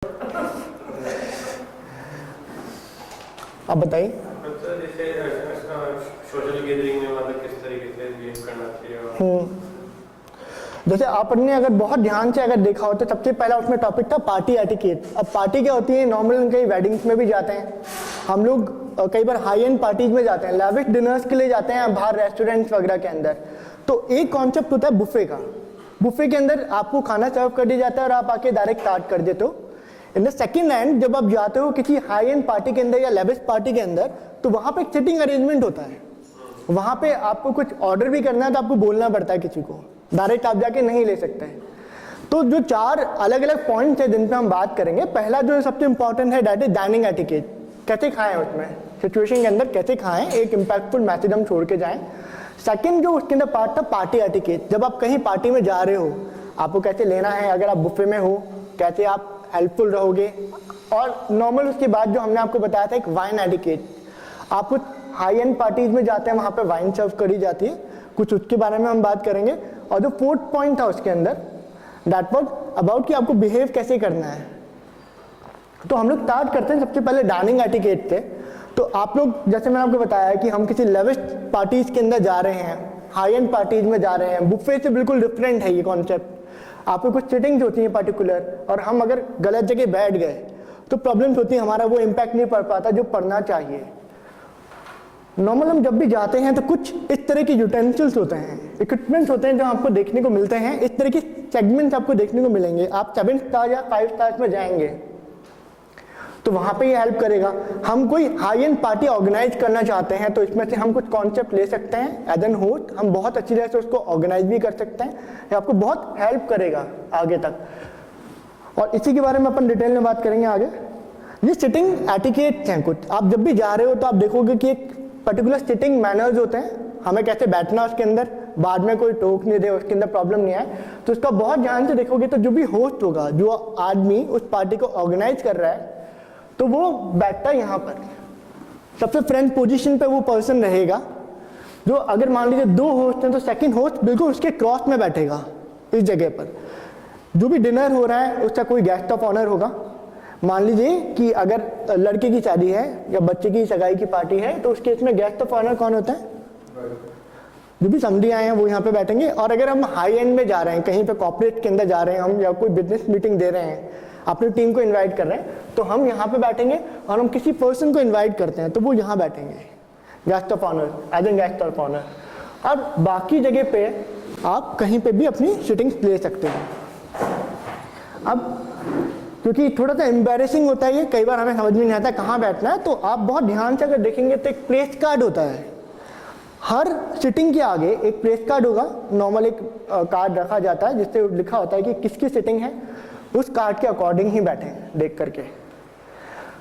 आप बताइए। जैसे सोशल गैदरिंग में मतलब किस तरीके से बिहेव करना चाहिए? जैसे आपने अगर बहुत ध्यान से अगर देखा हो तो सबसे पहला उसमें टॉपिक था पार्टी एटिकेट। अब पार्टी क्या होती है, नॉर्मल कई वेडिंग्स में भी जाते हैं हम लोग, कई बार हाई एंड पार्टीज में जाते हैं, लैविश डिनर्स के लिए जाते हैं बाहर रेस्टोरेंट्स वगैरह के अंदर। तो एक कॉन्सेप्ट होता है बुफे का। बुफे के अंदर आपको खाना सर्व कर दिया जाता है और आप आके डायरेक्ट स्टार्ट कर देते हो। इन द सेकेंड हैंड जब आप जाते हो किसी हाई एंड पार्टी के अंदर या लेविश पार्टी के अंदर, तो वहां पे एक सिटिंग अरेंजमेंट होता है। वहां पे आपको कुछ ऑर्डर भी करना है तो आपको बोलना पड़ता है किसी को, डायरेक्ट आप जाके नहीं ले सकते हैं। तो जो 4 अलग अलग पॉइंट्स है जिन पे हम बात करेंगे, पहला जो सबसे इंपॉर्टेंट है दैट इज डाइनिंग एटिकेट। कैसे खाएं, उसमें सिचुएशन के अंदर कैसे खाएं, एक इंपैक्टफुल मैसेज हम छोड़ के जाएं। सेकंड जो उसके अंदर पार्ट था पार्टी एटिकेट, जब आप कहीं पार्टी में जा रहे हो आपको कैसे लेना है, अगर आप बुफे में हो कैसे आप हेल्पफुल रहोगे। और नॉर्मल उसके बाद जो हमने आपको बताया था एक वाइन एटिकेट, आप कुछ हाई एंड पार्टीज में जाते हैं वहां पे वाइन सर्व करी जाती है, कुछ उसके बारे में हम बात करेंगे। और जो 4th पॉइंट था उसके अंदर दैट वाज अबाउट कि आपको बिहेव कैसे करना है। तो हम लोग स्टार्ट करते हैं सबसे पहले डाइनिंग एटिकेट से। तो आप लोग, जैसे मैंने आपको बताया कि हम किसी लेविश पार्टीज के अंदर जा रहे हैं, हाई एंड पार्टीज में जा रहे हैं, बुफे से बिल्कुल डिफरेंट है ये कॉन्सेप्ट। आपको कुछ सिटिंग्स होती हैं पर्टिकुलर, और हम अगर गलत जगह बैठ गए तो प्रॉब्लम्स होती है, हमारा वो इम्पैक्ट नहीं पड़ पाता जो पड़ना चाहिए। नॉर्मल हम जब भी जाते हैं तो कुछ इस तरह के यूटेंसिल्स होते हैं, इक्विपमेंट्स होते हैं जो आपको देखने को मिलते हैं। इस तरह के सेगमेंट्स आपको देखने को मिलेंगे। आप 7 स्टार या 5 स्टार्स में जाएंगे तो वहां पे ये हेल्प करेगा। हम कोई हाई एंड पार्टी ऑर्गेनाइज करना चाहते हैं तो इसमें से हम कुछ कॉन्सेप्ट ले सकते हैं एज एन होस्ट, हम बहुत अच्छी तरह से उसको ऑर्गेनाइज भी कर सकते हैं, ये आपको बहुत हेल्प करेगा आगे तक। और इसी के बारे में अपन डिटेल में बात करेंगे आगे। ये सिटिंग एटिकेट्स हैं कुछ। आप जब भी जा रहे हो तो आप देखोगे कि एक पर्टिकुलर सिटिंग मैनर्स होते हैं, हमें कैसे बैठना उसके अंदर, बाद में कोई टोक नहीं दे, उसके अंदर प्रॉब्लम नहीं आए। तो उसका बहुत ध्यान से देखोगे तो जो भी होस्ट होगा, जो आदमी उस पार्टी को ऑर्गेनाइज कर रहा है, तो वो बैठता है यहाँ पर सबसे फ्रंट पोजीशन पे वो पर्सन रहेगा। जो अगर मान लीजिए 2 होस्ट हैं तो सेकंड होस्ट बिल्कुल उसके क्रॉस में बैठेगा इस जगह पर। जो भी डिनर हो रहा है उसका कोई गेस्ट ऑफ ऑनर होगा। मान लीजिए कि अगर लड़के की शादी है या बच्चे की सगाई की पार्टी है तो उस केस में गेस्ट ऑफ ऑनर कौन होता है? जो भी समधी आए हैं वो यहाँ पे बैठेंगे। और अगर हम हाई एंड में जा रहे हैं, कहीं पे कॉर्पोरेट के अंदर जा रहे हैं हम, या कोई बिजनेस मीटिंग दे रहे हैं, अपनी टीम को इनवाइट कर रहे हैं, तो हम यहाँ पे बैठेंगे। और हम किसी पर्सन को इनवाइट करते हैं तो वो यहाँ बैठेंगे, guest of honour, as an guest of honour. और बाकी जगह पे आप कहीं पे भी अपनी सिटिंग्स ले सकते हैं। अब क्योंकि थोड़ा सा एम्बैरेसिंग होता है ये, कई बार हमें समझ में नहीं आता कहाँ बैठना है, तो आप बहुत ध्यान से अगर देखेंगे तो एक प्लेस कार्ड होता है। हर सिटिंग के आगे एक प्लेस कार्ड होगा। नॉर्मल एक कार्ड रखा जाता है जिससे लिखा होता है कि किसकी सिटिंग है, उस कार्ड के अकॉर्डिंग ही बैठे देख करके।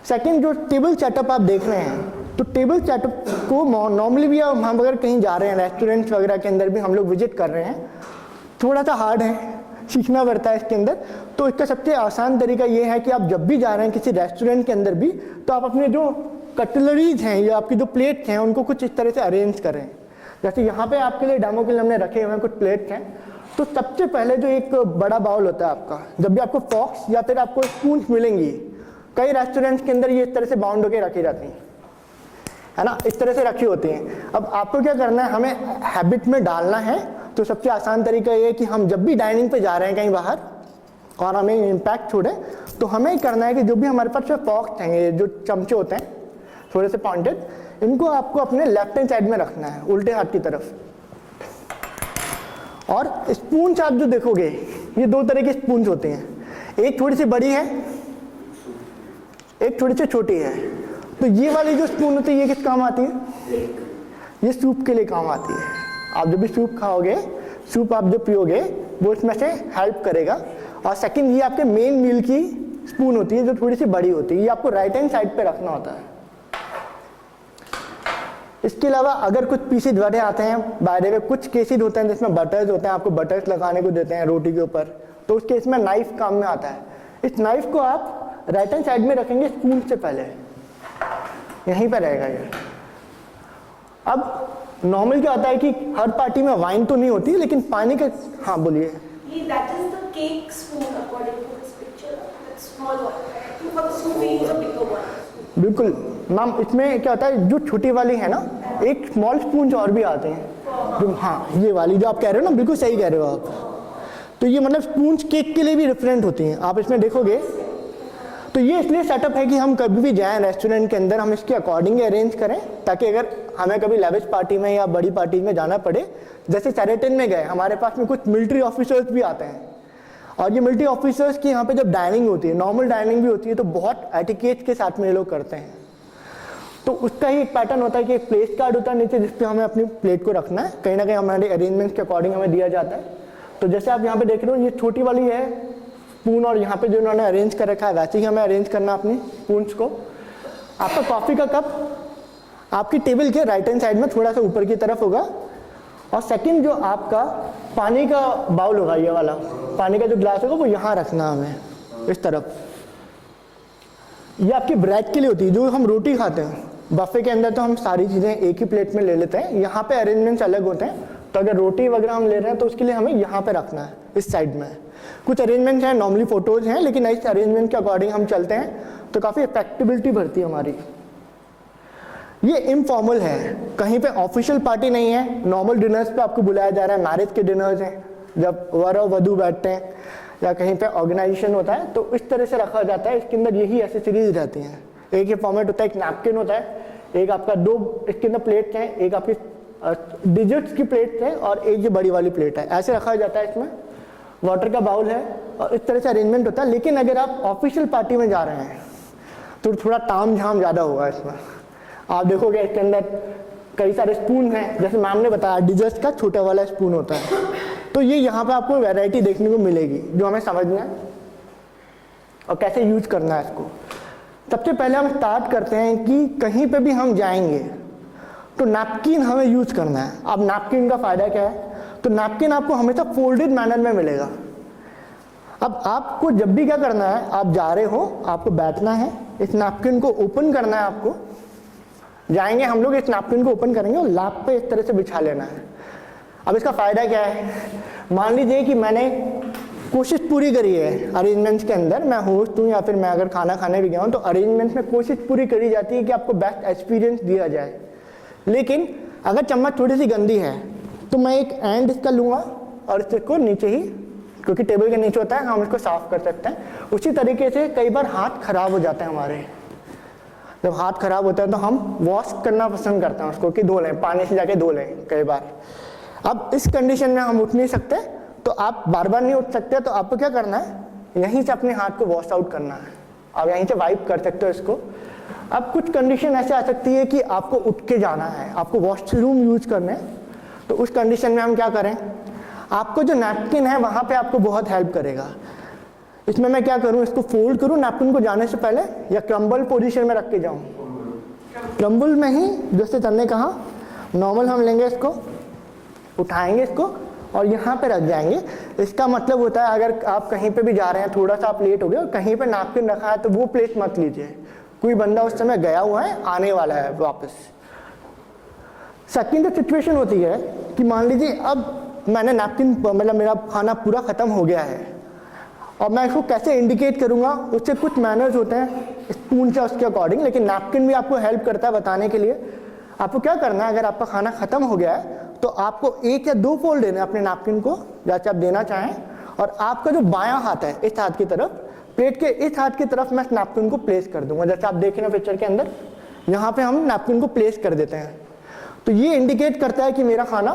सेकंड, जो टेबल सेटअप आप देख रहे हैं, तो टेबल सेटअप को नॉर्मली भी हम अगर कहीं जा रहे हैं, रेस्टोरेंट्स वगैरह के अंदर भी हम लोग विजिट कर रहे हैं, थोड़ा सा हार्ड है, सीखना पड़ता है इसके अंदर। तो इसका सबसे आसान तरीका ये है कि आप जब भी जा रहे हैं किसी रेस्टोरेंट के अंदर भी, तो आप अपने जो कटलरीज हैं या आपकी जो प्लेट्स हैं उनको कुछ इस तरह से अरेंज करें। जैसे यहाँ पे आपके लिए डेमो के लिए हमने रखे हुए हैं कुछ प्लेट्स हैं। तो सबसे पहले जो एक बड़ा बाउल होता है आपका, जब भी आपको फॉक्स या फिर आपको स्पून मिलेंगी, कई रेस्टोरेंट्स के अंदर ये इस तरह से बाउंड होकर रखी जाती हैं, है ना, इस तरह से रखी होती हैं। अब आपको क्या करना है, हमें हैबिट में डालना है। तो सबसे आसान तरीका ये है कि हम जब भी डाइनिंग पे जा रहे हैं कहीं बाहर और हमें इम्पैक्ट छोड़े, तो हमें करना है कि जो भी हमारे पास फॉक्स हैं, ये जो चमचे होते हैं थोड़े से पॉइंटेड, इनको आपको अपने लेफ्ट हैंड साइड में रखना है, उल्टे हाथ की तरफ। और स्पून आप जो देखोगे, ये 2 तरह के स्पून होते हैं, एक थोड़ी सी बड़ी है, एक थोड़ी सी छोटी है। तो ये वाली जो स्पून होती है ये किस काम आती है? ये सूप के लिए काम आती है। आप जब भी सूप खाओगे, सूप आप जो पियोगे, वो इसमें से हेल्प करेगा। और सेकंड, ये आपके मेन मील की स्पून होती है जो थोड़ी सी बड़ी होती है, ये आपको राइट हैंड साइड पे रखना होता है। इसके अलावा अगर कुछ पीसेज बड़े आते हैं, बाय द वे कुछ केसेज होते हैं जिसमें बटर्स होते हैं, आपको बटर्स लगाने को देते हैं रोटी के ऊपर, तो उस केस में नाइफ काम में आता है। इस नाइफ को आप राइट हैंड साइड में रखेंगे स्पून से पहले, यहीं पर रहेगा ये। अब नॉर्मल क्या होता है कि हर पार्टी में वाइन तो नहीं होती, लेकिन पानी का, हाँ बोलिए। That is the cake spoon according to this picture. That's small one. Two for the soup, we use a bigger one. बिल्कुल मैम, इसमें क्या होता है, जो छोटी वाली है ना, एक स्मॉल स्पून और भी आते हैं जो, हाँ ये वाली जो आप कह रहे हो ना, बिल्कुल सही कह रहे हो आप। तो ये मतलब स्पून केक के लिए भी डिफरेंट होती हैं, आप इसमें देखोगे। तो ये इसलिए सेटअप है कि हम कभी भी जाएं रेस्टोरेंट के अंदर, हम इसके अकॉर्डिंग अरेंज करें, ताकि अगर हमें कभी लेविश पार्टी में या बड़ी पार्टी में जाना पड़े, जैसे शेरेटन में गए, हमारे पास में कुछ मिलिट्री ऑफिसर्स भी आते हैं, और ये मिलिट्री ऑफिसर्स की यहाँ पे जब डाइनिंग होती है, नॉर्मल डाइनिंग भी होती है, तो बहुत एटिकेट के साथ में ये लोग करते हैं। तो उसका ही एक पैटर्न होता है कि एक प्लेस कार्ड होता है नीचे, जिस पे हमें अपनी प्लेट को रखना है, कहीं ना कहीं हमारे अरेंजमेंट्स के अकॉर्डिंग हमें दिया जाता है। तो जैसे आप यहाँ पे देख रहे हो, ये छोटी वाली है स्पून, और यहाँ पे जो इन्होंने अरेंज कर रखा है वैसे ही हमें अरेंज करना अपनी स्पून्स को। आपका कॉफ़ी का कप आपकी टेबल के राइट हैंड साइड में थोड़ा सा ऊपर की तरफ होगा, और सेकंड जो आपका पानी का बाउल होगा, ये वाला पानी का जो ग्लास होगा, वो यहाँ रखना हमें इस तरफ। ये आपकी ब्रेड के लिए होती है, जो हम रोटी खाते हैं बफे के अंदर, तो हम सारी चीज़ें एक ही प्लेट में ले लेते हैं, यहाँ पे अरेंजमेंट्स अलग होते हैं। तो अगर रोटी वगैरह हम ले रहे हैं तो उसके लिए हमें यहाँ पे रखना है, इस साइड में। कुछ अरेंजमेंट्स हैं, नॉर्मली फोटोज हैं, लेकिन इस अरेंजमेंट के अकॉर्डिंग हम चलते हैं, तो काफ़ी इफेक्टिबिलिटी बढ़ती है हमारी। ये इनफॉर्मल है, कहीं पे ऑफिशियल पार्टी नहीं है, नॉर्मल डिनर्स पे आपको बुलाया जा रहा है, मैरिज के डिनर्स हैं, जब वर और वधू बैठते हैं, या कहीं पे ऑर्गेनाइजेशन होता है, तो इस तरह से रखा जाता है। इसके अंदर यही एसेसरीज रहती हैं। एक ये फॉर्मेट होता है, एक नैपकिन होता है, एक आपका दो इसके अंदर प्लेट्स हैं, एक आपकी डिजिट्स की प्लेट्स है, और एक ये बड़ी वाली प्लेट है, ऐसे रखा जाता है। इसमें वाटर का बाउल है, और इस तरह से अरेंजमेंट होता है। लेकिन अगर आप ऑफिशियल पार्टी में जा रहे हैं तो थोड़ा ताम झाम ज़्यादा होगा इसमें। आप देखोगे इसके अंदर कई सारे स्पून हैं, जैसे मैम ने बताया डिजर्ट का छोटा वाला स्पून होता है। तो ये यहाँ पे आपको वैरायटी देखने को मिलेगी, जो हमें समझना है और कैसे यूज करना है इसको। सबसे पहले हम स्टार्ट करते हैं कि कहीं पे भी हम जाएंगे तो नैपकिन हमें यूज करना है। अब नैपकिन का फायदा क्या है, तो नैपकिन आपको हमेशा फोल्डेड मैनर में मिलेगा। अब आपको जब भी क्या करना है, आप जा रहे हो, आपको बैठना है, इस नैपकिन को ओपन करना है, आपको जाएंगे हम लोग, इस नैपकिन को ओपन करेंगे और लैप पे इस तरह से बिछा लेना है। अब इसका फायदा क्या है, मान लीजिए कि मैंने कोशिश पूरी करी है अरेंजमेंट्स के अंदर, मैं होस्ट हूँ या फिर मैं अगर खाना खाने भी गया हूँ, तो अरेंजमेंट्स में कोशिश पूरी करी जाती है कि आपको बेस्ट एक्सपीरियंस दिया जाए। लेकिन अगर चम्मच थोड़ी सी गंदी है तो मैं एक एंड इसका लूँगा और इसको नीचे ही, क्योंकि टेबल के नीचे होता है, हम इसको साफ कर सकते हैं। उसी तरीके से कई बार हाथ खराब हो जाते हैं हमारे। जब हाथ खराब होता है तो हम वॉश करना पसंद करते हैं उसको, कि धो लें, पानी से जाके धो लें कई बार। अब इस कंडीशन में हम उठ नहीं सकते, तो आप बार बार नहीं उठ सकते, तो आपको क्या करना है, यहीं से अपने हाथ को वॉश आउट करना है। आप यहीं से वाइप कर सकते हो इसको। अब कुछ कंडीशन ऐसे आ सकती है कि आपको उठ के जाना है, आपको वॉशरूम यूज करना है, तो उस कंडीशन में हम क्या करें, आपको जो नैपकिन है वहाँ पे आपको बहुत हेल्प करेगा। इसमें मैं क्या करूँ, इसको फोल्ड करूँ नैपकिन को जाने से पहले, या क्रम्बल पोजीशन में रख के जाऊँ। क्रम्बल में ही, जैसे तन्ने कहा, नॉर्मल हम लेंगे इसको, उठाएंगे इसको और यहाँ पे रख जाएंगे। इसका मतलब होता है अगर आप कहीं पे भी जा रहे हैं, थोड़ा सा आप लेट हो गए और कहीं पे नैपकिन रखा है, तो वो प्लेस मत लीजिए, कोई बंदा उस समय गया हुआ है, आने वाला है वापस। सेकंड सिचुएशन होती है कि मान लीजिए अब मैंने नैपकिन, मतलब मेरा खाना पूरा खत्म हो गया है, और मैं इसको कैसे इंडिकेट करूंगा, उससे कुछ मैनर्स होते हैं स्पून से उसके अकॉर्डिंग, लेकिन नैपकिन भी आपको हेल्प करता है बताने के लिए। आपको क्या करना है, अगर आपका खाना खत्म हो गया है तो आपको 1 या 2 फोल्ड देने अपने नैपकिन को, जैसे आप देना चाहें, और आपका जो बायां हाथ है इस हाथ की तरफ, प्लेट के इस हाथ की तरफ मैं नैपकिन को प्लेस कर दूंगा। जैसे आप देख रहे हैं पिक्चर के अंदर, यहाँ पे हम नैपकिन को प्लेस कर देते हैं, तो ये इंडिकेट करता है कि मेरा खाना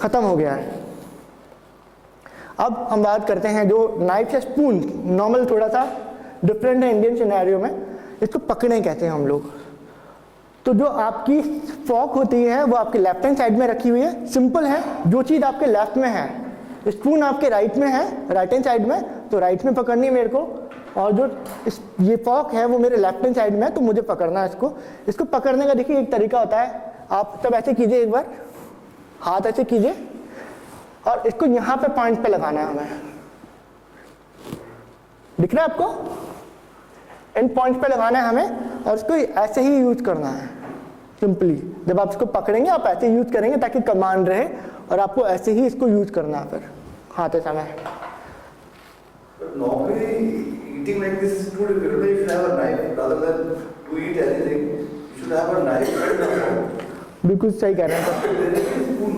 खत्म हो गया है। अब हम बात करते हैं जो नाइफ या स्पून, नॉर्मल थोड़ा सा डिफरेंट है इंडियन सिनेरियो में, इसको पकड़े कहते हैं हम लोग। तो जो आपकी फॉक होती है वो आपके लेफ्ट हैंड साइड में रखी हुई है, सिंपल है, जो चीज़ आपके लेफ्ट में है, स्पून आपके राइट में है, राइट हैंड साइड में, तो राइट में पकड़नी है मेरे को, और जो ये फॉक है वो मेरे लेफ्ट हैंड साइड में है, तो मुझे पकड़ना है इसको। इसको पकड़ने का देखिए एक तरीका होता है, आप सब ऐसे कीजिए, एक बार हाथ ऐसे कीजिए और इसको यहाँ पे पॉइंट पे लगाना है हमें, दिख रहा है आपको, इन पॉइंट पे लगाना है हमें, और इसको ऐसे ही यूज करना है सिंपली। जब आप इसको पकड़ेंगे आप ऐसे यूज करेंगे ताकि कमांड रहे, और आपको ऐसे ही इसको यूज करना है फिर खाते समय। Normally, eating like this is too difficult. You should have a knife rather than to eat anything. You should have a knife and a fork. बिल्कुल सही कह रहे हैं sir. There is a spoon.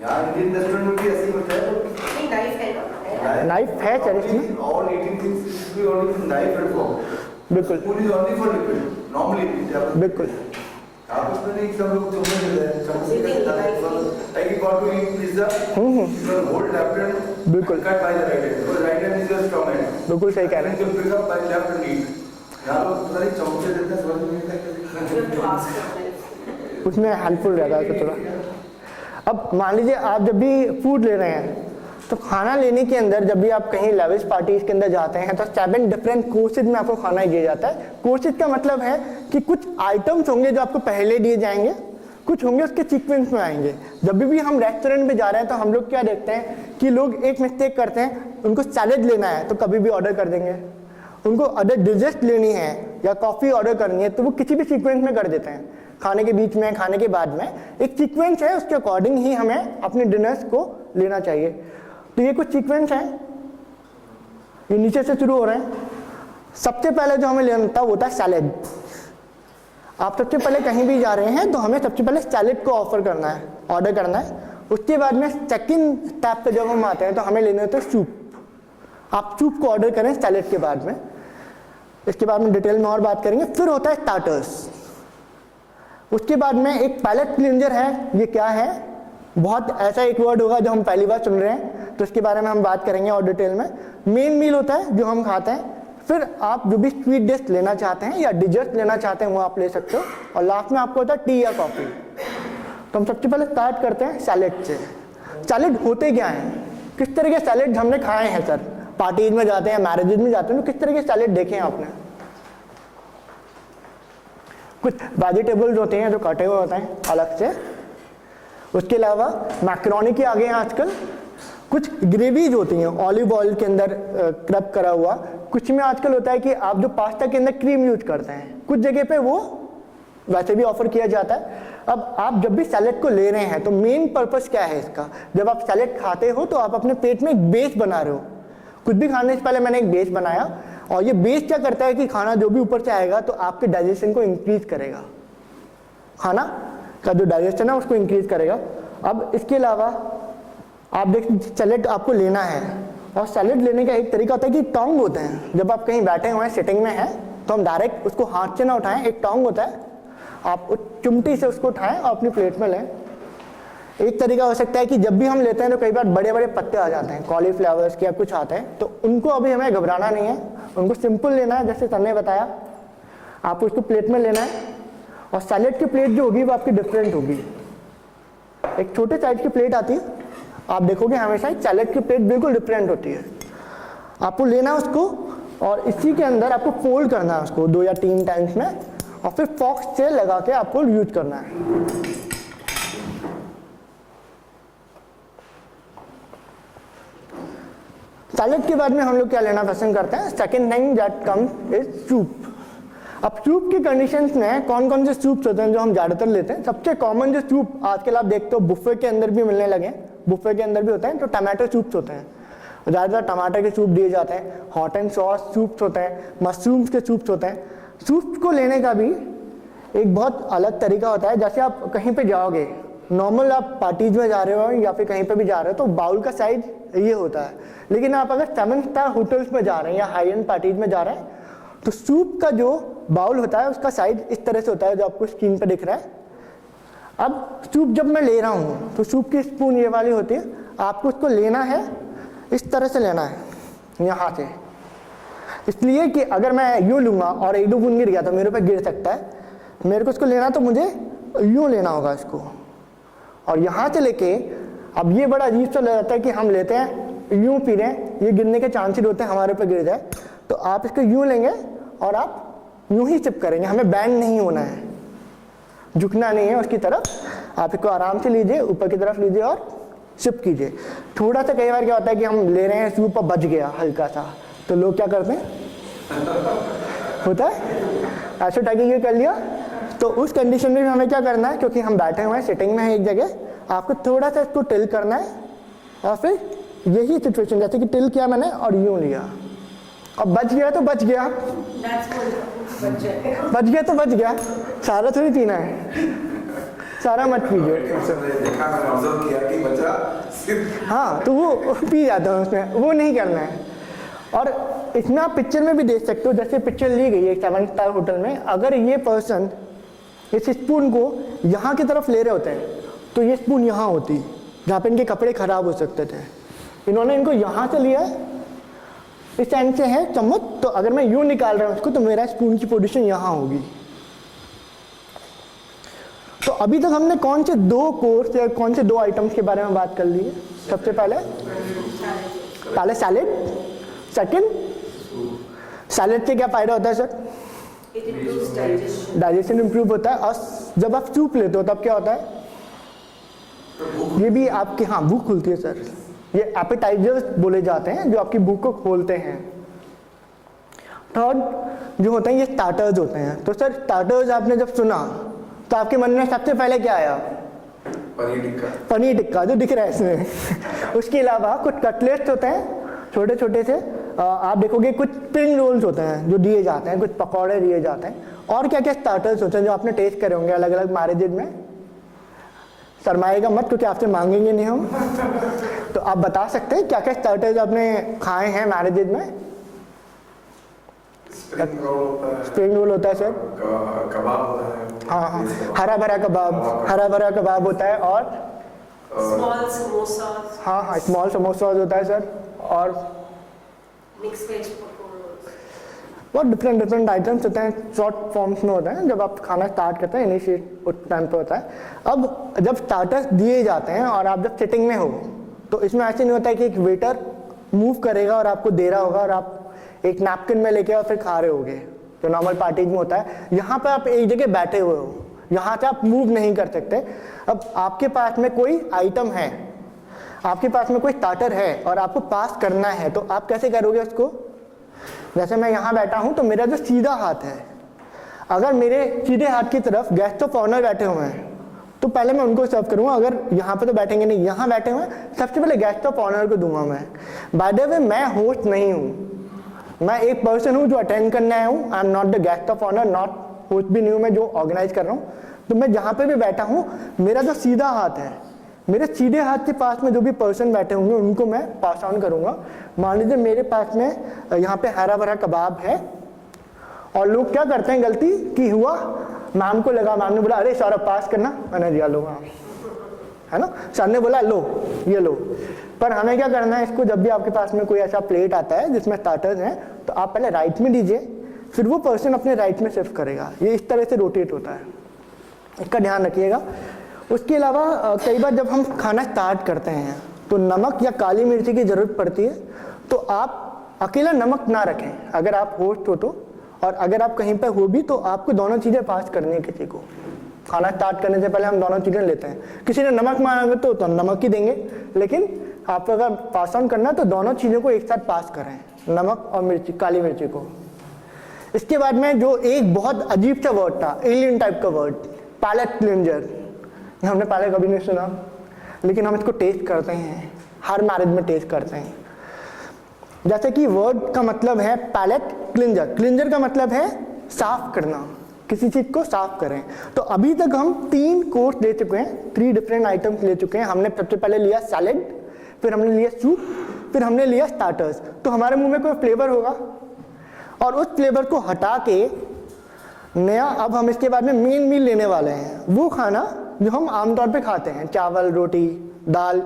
यहाँ इंडियन रेस्टोरेंट में भी ऐसे ही होता है। नहीं नाइफ है ना Knife है सर इसमें। All eating things should be only with knife and fork. बिल्कुल Spoon is only for liquid. Normally, बिल्कुल आप उसमें नहीं सब लोग चम्मच लेते हैं चम्मच से like you got to eat pizza your whole left hand बिल्कुल cut by the right hand because right hand is your strong hand बिल्कुल सही कह रहे you pick up by left and eat यहाँ लोग पता नहीं चम्मच से देते हैं समझ में नहीं आता हैं, उसमें हेल्पफुल रहता है तो थोड़ा। अब मान लीजिए आप जब भी फूड ले रहे हैं तो खाना लेने के अंदर जब भी आप कहीं लेविश पार्टीज के अंदर जाते हैं तो 7 डिफरेंट कोर्सेज में आपको खाना दिया जाता है। कोर्सेज का मतलब है कि कुछ आइटम्स होंगे जो आपको पहले दिए जाएंगे, कुछ होंगे उसके सीक्वेंस में आएंगे। जब भी हम रेस्टोरेंट में जा रहे हैं तो हम लोग क्या देखते हैं कि लोग एक मिस्टेक करते हैं, उनको सैलेड लेना है तो कभी भी ऑर्डर कर देंगे, उनको अदर डिजर्ट लेनी है या कॉफ़ी ऑर्डर करनी है तो वो किसी भी सीक्वेंस में कर देते हैं, खाने के बीच में, खाने के बाद में। एक सीक्वेंस है, उसके अकॉर्डिंग ही हमें अपने डिनर्स को लेना चाहिए। तो ये कुछ सीक्वेंस हैं, ये नीचे से शुरू हो रहे हैं। सबसे पहले जो हमें लेना था वो था सैलेड। आप सबसे पहले कहीं भी जा रहे हैं तो हमें सबसे पहले सैलेड को ऑफर करना है, ऑर्डर करना है। उसके बाद में सेकंड स्टेप पे जब हम आते हैं तो हमें लेने होते हैं सूप। आप सूप को ऑर्डर करें सैलेड के बाद में, इसके बाद में डिटेल में और बात करेंगे। फिर होता है स्टार्टर्स, उसके बाद में एक पैलेट क्लींजर है। ये क्या है? बहुत ऐसा एक वर्ड होगा जो हम पहली बार सुन रहे हैं तो इसके बारे में हम बात करेंगे और डिटेल में। मेन मील होता है जो हम खाते हैं, फिर आप जो भी स्वीट डिश लेना चाहते हैं या डिजर्ट लेना चाहते हैं वो आप ले सकते हो, और लास्ट में आपको होता है टी या कॉफ़ी। तो हम सबसे पहले स्टार्ट करते हैं सैलेड से। सैलेड होते क्या हैं, किस तरह के सैलेड हमने खाए हैं सर? पार्टीज में जाते हैं, मैरिजेज में जाते हैं तो किस तरह के सैलेड देखे हैं आपने? कुछ वेजिटेबल्स होते हैं जो कटे हुए होते हैं अलग से, उसके अलावा मैक्रोनी के आगे हैं आजकल। कुछ ग्रेवीज होती हैं ऑलिव ऑयल के अंदर क्रब करा हुआ। कुछ में आजकल होता है कि आप जो पास्ता के अंदर क्रीम यूज करते हैं, कुछ जगह पे वो वैसे भी ऑफर किया जाता है। अब आप जब भी सैलेड को ले रहे हैं तो मेन पर्पस क्या है इसका? जब आप सैलेड खाते हो तो आप अपने पेट में एक बेस बना रहे हो। कुछ भी खाने से पहले मैंने एक बेस बनाया, और ये बेस क्या करता है कि खाना जो भी ऊपर से आएगा तो आपके डाइजेशन को इंक्रीज करेगा, खाना का जो डाइजेशन है उसको इंक्रीज करेगा। अब इसके अलावा आप देख सैलेड आपको लेना है, और सैलेड लेने का एक तरीका होता है कि टोंग होते हैं। जब आप कहीं बैठे हुए हैं सिटिंग में हैं तो हम डायरेक्ट उसको हाथ से ना उठाएं, एक टोंग होता है, आप उस चिमटी से उसको उठाएं और अपनी प्लेट में लें। एक तरीका हो सकता है कि जब भी हम लेते हैं तो कई बार बड़े बड़े पत्ते आ जाते हैं, कॉलीफ्लावर्स के या कुछ आते हैं, तो उनको अभी हमें घबराना नहीं है, उनको सिंपल लेना है जैसे सर ने बताया। आप उसको प्लेट में लेना है, और सैलेड की प्लेट जो होगी वो आपकी डिफरेंट होगी। एक छोटे साइज की प्लेट आती है, आप देखोगे हमेशा सैलेड की प्लेट बिल्कुल डिफरेंट होती है। आपको लेना है उसको, और इसी के अंदर आपको फोल्ड करना है उसको 2 या 3 टाइम्स में, और फिर फॉक्स से लगा के आपको यूज करना है। सैलेड के बाद में हम लोग क्या लेना पसंद करते हैं? Second thing that comes is soup. अब सूप की कंडीशंस में कौन कौन से सूप्स होते हैं जो हम ज़्यादातर लेते हैं? सबसे कॉमन जो सूप आजकल आप देखते हो बुफे के अंदर भी मिलने लगे हैं, बुफे के अंदर भी होते हैं, तो टमाटो सूप्स होते हैं। ज़्यादातर टमाटर के सूप दिए जाते हैं, हॉट एंड सॉस सूप्स होते हैं, मशरूम्स के सूप्स होते हैं। सूप्स को लेने का भी एक बहुत अलग तरीका होता है। जैसे आप कहीं पे जाओगे, नॉर्मल आप पार्टीज में जा रहे हो या फिर कहीं पे भी जा रहे हो तो बाउल का साइज ये होता है, लेकिन आप अगर 7 स्टार होटल्स में जा रहे हैं या हाई एंड पार्टीज में जा रहे हैं तो सूप का जो बाउल होता है उसका साइज इस तरह से होता है जो आपको स्क्रीन पे दिख रहा है। अब सूप जब मैं ले रहा हूँ तो सूप की स्पून ये वाली होती है, आपको उसको लेना है इस तरह से लेना है यहाँ से, इसलिए कि अगर मैं यूँ लूँगा और 1-2 बूंद गिर गया तो मेरे पे गिर सकता है। मेरे को इसको लेना तो मुझे यूँ लेना होगा इसको, और यहाँ से लेके अब ये बड़ा अजीब सा लग जाता है कि हम लेते हैं यूँ पी रहे हैं, ये गिरने के चांसेस होते हैं हमारे पे गिर जाए, तो आप इसको यूँ लेंगे और आप यूँ ही सिप करेंगे। हमें बैंड नहीं होना है, झुकना नहीं है उसकी तरफ। आप इसको आराम से लीजिए, ऊपर की तरफ लीजिए और सिप कीजिए। थोड़ा सा कई बार क्या होता है कि हम ले रहे हैं सूप और बच गया हल्का सा, तो लोग क्या करते हैं, होता है ऐसे टाइप ये कर लिया, तो उस कंडीशन में भी हमें क्या करना है, क्योंकि हम बैठे हुए हैं सिटिंग में है एक जगह, आपको थोड़ा सा इसको टिल करना है, और फिर यही सिचुएशन जैसे कि टिल किया मैंने और यूँ लिया, अब बच गया तो बच गया, That's good. बच्चे. बच गया तो बच गया, सारा थोड़ी पीना है, सारा मत पीजिए। मैंने देखा, मैंने ऑब्जर्व किया कि बच्चा सिर्फ हाँ तो वो पी जाता है उसमें, वो नहीं करना है। और इसमें आप पिक्चर में भी देख सकते हो, जैसे पिक्चर ली गई है 7 स्टार होटल में, अगर ये पर्सन इस स्पून को यहाँ की तरफ ले रहे होते हैं तो ये स्पून यहाँ होती, जहाँ पे इनके कपड़े खराब हो सकते थे। इन्होंने इनको यहाँ से लिया, इस एंड से है चम्मच, तो अगर मैं यूँ निकाल रहा हूँ उसको तो मेरा स्पून की पोजीशन यहाँ होगी। तो अभी तक हमने कौन से 2 कोर्स या कौन से 2 आइटम्स के बारे में बात कर ली है? सबसे पहले सैलेड, सेकंड सैलेड से क्या फ़ायदा होता है sir? It improves digestion. Digestion improve होता है। और जब आप सूप लेते हो तब क्या होता है? ये भी आपकी हाँ भूख खुलती है सर। ये एपेटाइजर्स बोले जाते हैं जो आपकी भूख को खोलते हैं। थर्ड जो होते हैं ये स्टार्टर्स होते हैं। तो सर स्टार्टर्स आपने जब सुना तो आपके मन में सबसे पहले क्या आया? पनीर टिक्का जो दिख रहा है इसमें। उसके अलावा कुछ कटलेट्स होते हैं छोटे छोटे से, आप देखोगे कुछ स्प्रिंग रोल्स होते हैं जो दिए जाते हैं, कुछ पकौड़े दिए जाते हैं, और क्या क्या स्टार्टर्स होते हैं जो आपने टेस्ट करे होंगे अलग अलग मैरिजेज में। शर्माएगा मत क्योंकि आपसे मांगेंगे नहीं हम। तो आप बता सकते हैं क्या क्या स्टार्टर्स आपने खाए हैं मैरिजेज में? स्प्रिंग रोल होता है सर, कबाब होता है, हाँ, हरा भरा कबाब होता है, और Small samosas. हाँ स्मॉल समोसा होता है सर, और Mixed veg pakoras. बहुत डिफरेंट आइटम्स होते हैं, शॉर्ट फॉर्म्स में होते हैं। जब आप खाना स्टार्ट करते हैं इनिशिएट उस टाइम पे होता है। अब जब स्टार्टर्स दिए जाते हैं और आप जब सिटिंग में हो तो इसमें ऐसे नहीं होता है कि एक वेटर मूव करेगा और आपको दे रहा होगा और आप एक नैपकिन में लेके और फिर खा रहे होगे, जो नॉर्मल पार्टीज में होता है। यहाँ पे आप एक जगह बैठे हुए हो, यहाँ से आप मूव नहीं कर सकते। अब आपके पास में कोई आइटम है, आपके पास में कोई स्टार्टर है और आपको पास करना है, तो आप कैसे करोगे उसको? जैसे मैं यहाँ बैठा हूँ तो मेरा जो सीधा हाथ है, अगर मेरे सीधे हाथ की तरफ गेस्ट ऑफ ऑनर बैठे हुए हैं तो पहले मैं उनको सर्व करूँगा। अगर यहाँ पे तो बैठेंगे नहीं, यहाँ बैठे हुए हैं, सबसे पहले गेस्ट ऑफ ऑनर को दूंगा मैं। बाय द वे मैं होस्ट नहीं हूँ, मैं एक पर्सन हूँ जो अटेंड करने आया हूँ। I am not the guest of honour, not host भी नहीं हूँ मैं जो ऑर्गेनाइज कर रहा हूँ। तो मैं जहाँ पे भी बैठा हूँ, मेरा जो सीधा हाथ है, मेरे सीधे हाथ के पास में जो भी पर्सन बैठे होंगे उनको मैं पास ऑन करूँगा। मान लीजिए मेरे पास में यहाँ पे हरा भरा कबाब है और लोग क्या करते हैं, गलती की हुआ, मैम को लगा, मैम ने बोला अरे सौरभ पास करना, मैंने दिया, लो है ना, सर ने बोला लो ये लो। पर हमें क्या करना है, इसको जब भी आपके पास में कोई ऐसा प्लेट आता है जिसमें स्टार्टर्स हैं तो आप पहले राइट में दीजिए, फिर वो पर्सन अपने राइट में शिफ्ट करेगा। ये इस तरह से रोटेट होता है, इसका ध्यान रखिएगा। उसके अलावा कई बार जब हम खाना स्टार्ट करते हैं तो नमक या काली मिर्ची की ज़रूरत पड़ती है, तो आप अकेला नमक ना रखें अगर आप होस्ट हो तो, और अगर आप कहीं पे हो भी तो आपको दोनों चीज़ें पास करनी है किसी को। खाना स्टार्ट करने से पहले हम दोनों चीज़ें लेते हैं। किसी ने नमक मांगा तो हम नमक ही देंगे, लेकिन आपको अगर पास ऑन करना है तो दोनों चीज़ों को एक साथ पास करें, नमक और मिर्ची, काली मिर्ची को। इसके बाद में जो एक बहुत अजीब सा वर्ड था, एलियन टाइप का वर्ड, पैलेट क्लींजर, हमने पहले कभी नहीं सुना, लेकिन हम इसको टेस्ट करते हैं, हर मैरिज में टेस्ट करते हैं। जैसे कि वर्ड का मतलब है पैलेट क्लींजर, क्लींजर का मतलब है साफ करना, किसी चीज़ को साफ करें। तो अभी तक हम 3 कोर्स ले चुके हैं, 3 डिफरेंट आइटम्स ले चुके हैं। हमने सबसे पहले लिया सैलेड, फिर हमने लिया सूप, फिर हमने लिया स्टार्टर्स। तो हमारे मुंह में कोई फ्लेवर होगा और उस फ्लेवर को हटा के नया अब हम इसके बाद में मेन मील लेने वाले हैं, वो खाना जो हम आमतौर पे खाते हैं, चावल, रोटी, दाल,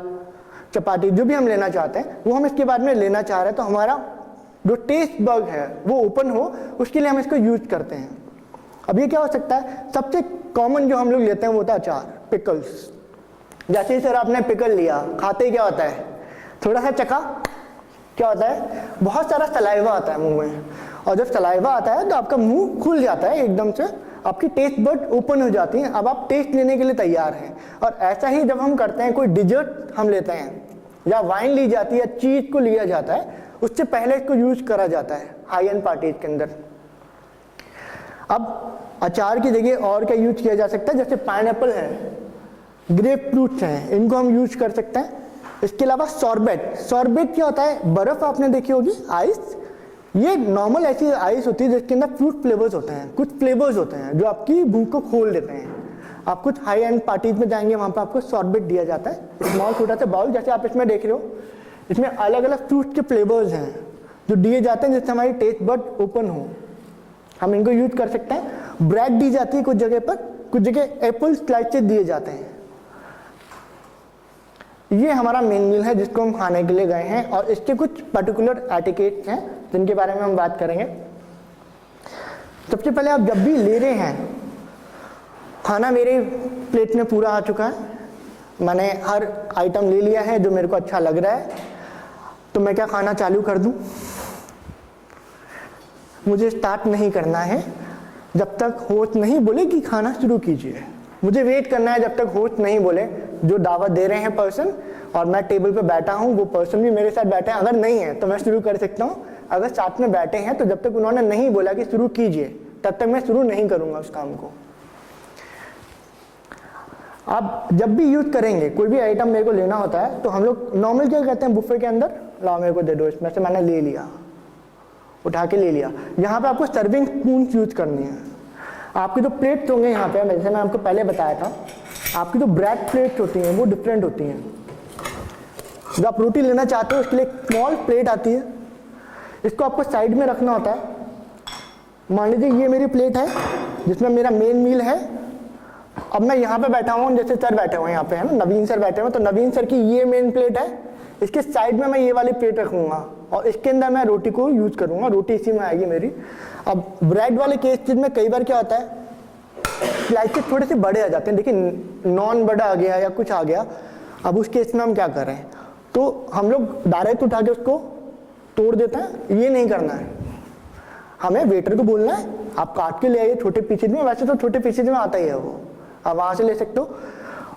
चपाती, जो भी हम लेना चाहते हैं वो हम इसके बाद में लेना चाह रहे हैं। तो हमारा जो टेस्ट बग है वो ओपन हो, उसके लिए हम इसको यूज करते हैं। अब ये क्या हो सकता है, सबसे कॉमन जो हम लोग लेते हैं वो होता है अचार, पिकल्स। जैसे ही सर आपने पिकल लिया, खाते ही क्या होता है, थोड़ा सा चखा, क्या होता है, बहुत सारा सलाइवा आता है मुंह में, और जब सलाइवा आता है तो आपका मुंह खुल जाता है एकदम से, आपकी टेस्ट बड ओपन हो जाती हैं, अब आप टेस्ट लेने के लिए तैयार हैं। और ऐसा ही जब हम करते हैं, कोई डिजर्ट हम लेते हैं या वाइन ली जाती है, चीज़ को लिया जाता है, उससे पहले इसको यूज करा जाता है हाई एंड पार्टीज के अंदर। अब अचार की जगह और क्या यूज किया जा सकता है, जैसे पाइनएप्पल है, ग्रेप फ्रूट्स हैं, इनको हम यूज कर सकते हैं। इसके अलावा सॉर्बेट, सॉर्बेट क्या होता है, बर्फ आपने देखी होगी, आइस, ये नॉर्मल ऐसी आइस होती है जिसके अंदर फ्रूट फ्लेवर्स होते हैं, कुछ फ्लेवर्स होते हैं जो आपकी भूख को खोल देते हैं। आप कुछ हाई एंड पार्टीज में जाएंगे, वहाँ पे आपको सॉर्बेट दिया जाता है, स्मॉल छोटा सा बाउल जैसे आप इसमें देख रहे हो। इसमें अलग अलग फ्रूट के फ्लेवर्स हैं जो दिए जाते हैं जिससे हमारी टेस्ट बड ओपन हो, हम इनको यूज कर सकते हैं। ब्रेड दी जाती है कुछ जगह पर, कुछ जगह एप्पल स्लाइसेस दिए जाते हैं। ये हमारा मेन मील है जिसको हम खाने के लिए गए हैं, और इसके कुछ पर्टिकुलर एटिकेट्स हैं जिनके बारे में हम बात करेंगे। सबसे पहले आप जब भी ले रहे हैं खाना, मेरे प्लेट में पूरा आ चुका है, मैंने हर आइटम ले लिया है जो मेरे को अच्छा लग रहा है, तो मैं क्या खाना चालू कर दूं? मुझे स्टार्ट नहीं करना है जब तक होस्ट नहीं बोले कि खाना शुरू कीजिए। मुझे वेट करना है जब तक होस्ट नहीं बोले, जो दावत दे रहे हैं पर्सन और मैं टेबल पे बैठा हूँ, वो पर्सन भी मेरे साथ बैठे हैं। अगर नहीं है तो मैं शुरू कर सकता हूँ, अगर साथ में बैठे हैं तो जब तक उन्होंने नहीं बोला कि शुरू कीजिए तब तक मैं शुरू नहीं करूँगा उस काम को। आप जब भी यूज करेंगे, कोई भी आइटम मेरे को लेना होता है तो हम लोग नॉर्मल क्या कहते हैं, बुफे के अंदर लाओ मेरे को दे दो, इसमें से मैंने ले लिया, उठा के ले लिया। यहाँ पे आपको सर्विंग स्पून यूज करनी है। आपकी जो प्लेट्स होंगे यहाँ पे, जैसे मैं आपको पहले बताया था, आपकी जो ब्रेड प्लेट्स होती हैं वो डिफरेंट होती हैं। जो आप रोटी लेना चाहते हो उसके लिए एक स्मॉल प्लेट आती है, इसको आपको साइड में रखना होता है। मान लीजिए ये मेरी प्लेट है जिसमें मेरा मेन मील है। अब मैं यहाँ पे बैठा हूँ, जैसे सर बैठे हुए हैं यहाँ पे, है ना, नवीन सर बैठे हुए हैं, तो नवीन सर की ये मेन प्लेट है, इसके साइड में मैं ये वाली प्लेट रखूँगा और इसके अंदर मैं रोटी को यूज करूँगा, रोटी इसी में आएगी मेरी। अब ब्रेड वाले केस में कई बार क्या होता है, स्लाइसेस थोड़े से बड़े आ जाते हैं, देखिए नॉन बड़ा आ गया या कुछ आ गया। अब उस केस में हम क्या करें, तो हम लोग डायरेक्ट उठा के उसको तोड़ देते हैं। ये नहीं करना है, हमें वेटर को बोलना है आप काट के ले आइए छोटे पीसेज में। वैसे तो छोटे पीसेज में आता ही है वो, आप वहाँ से ले सकते हो।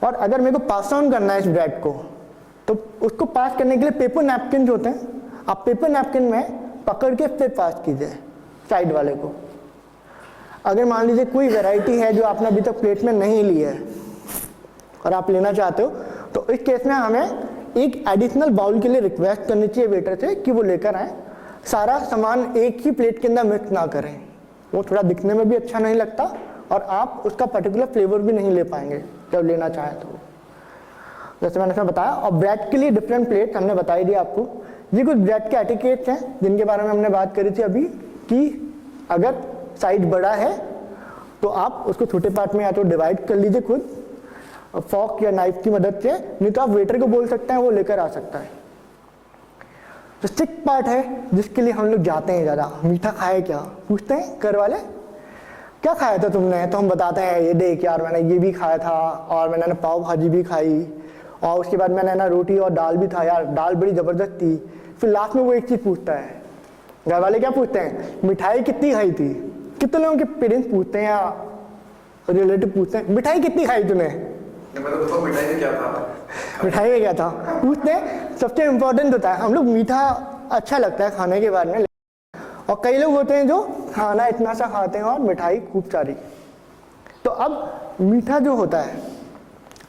और अगर मेरे को पास ऑन करना है इस ब्रेड को, तो उसको पास करने के लिए पेपर नैपकिन होते हैं, आप पेपर नैपकिन में पकड़ के फिर पास कीजिए साइड वाले को। अगर मान लीजिए कोई वैरायटी है जो आपने अभी तक प्लेट में नहीं ली है और आप लेना चाहते हो, तो इस केस में हमें एक एडिशनल बाउल के लिए रिक्वेस्ट करनी चाहिए वेटर से कि वो लेकर आए। सारा सामान एक ही प्लेट के अंदर मिक्स ना करें, वो थोड़ा दिखने में भी अच्छा नहीं लगता और आप उसका पर्टिकुलर फ्लेवर भी नहीं ले पाएंगे जब लेना चाहें तो। जैसे मैंने इसमें बताया, और ब्रेड के लिए डिफरेंट प्लेट हमने बताई दी आपको। ये कुछ ब्रेड के एटिकेट्स हैं जिनके बारे में हमने बात करी थी अभी, कि अगर साइज बड़ा है तो आप उसको छोटे पार्ट में या तो डिवाइड कर लीजिए खुद फॉर्क या नाइफ की मदद से, नहीं तो आप वेटर को बोल सकते हैं वो लेकर आ सकता है। तो सिक पार्ट है जिसके लिए हम लोग जाते हैं ज़्यादा, मीठा खाए क्या पूछते हैं घर वाले, क्या खाया था तुमने, तो हम बताते हैं ये देख यार मैंने ये भी खाया था और मैंने ना पाव भाजी भी खाई और उसके बाद मैंने ना रोटी और दाल भी था यार, दाल बड़ी ज़बरदस्त थी। फिर लास्ट में वो एक चीज़ पूछता है, घर वाले क्या पूछते हैं, मिठाई कितनी खाई थी। कितने लोगों के पेरेंट्स पूछते हैं या रिलेटिव पूछते हैं मिठाई कितनी खाई तूने, मिठाई में क्या था, मिठाई में क्या था पूछते हैं। सबसे इम्पोर्टेंट होता है, हम लोग मीठा अच्छा लगता है खाने के बाद में, और कई लोग होते हैं जो खाना इतना सा खाते हैं और मिठाई खूब सारी। तो अब मीठा जो होता है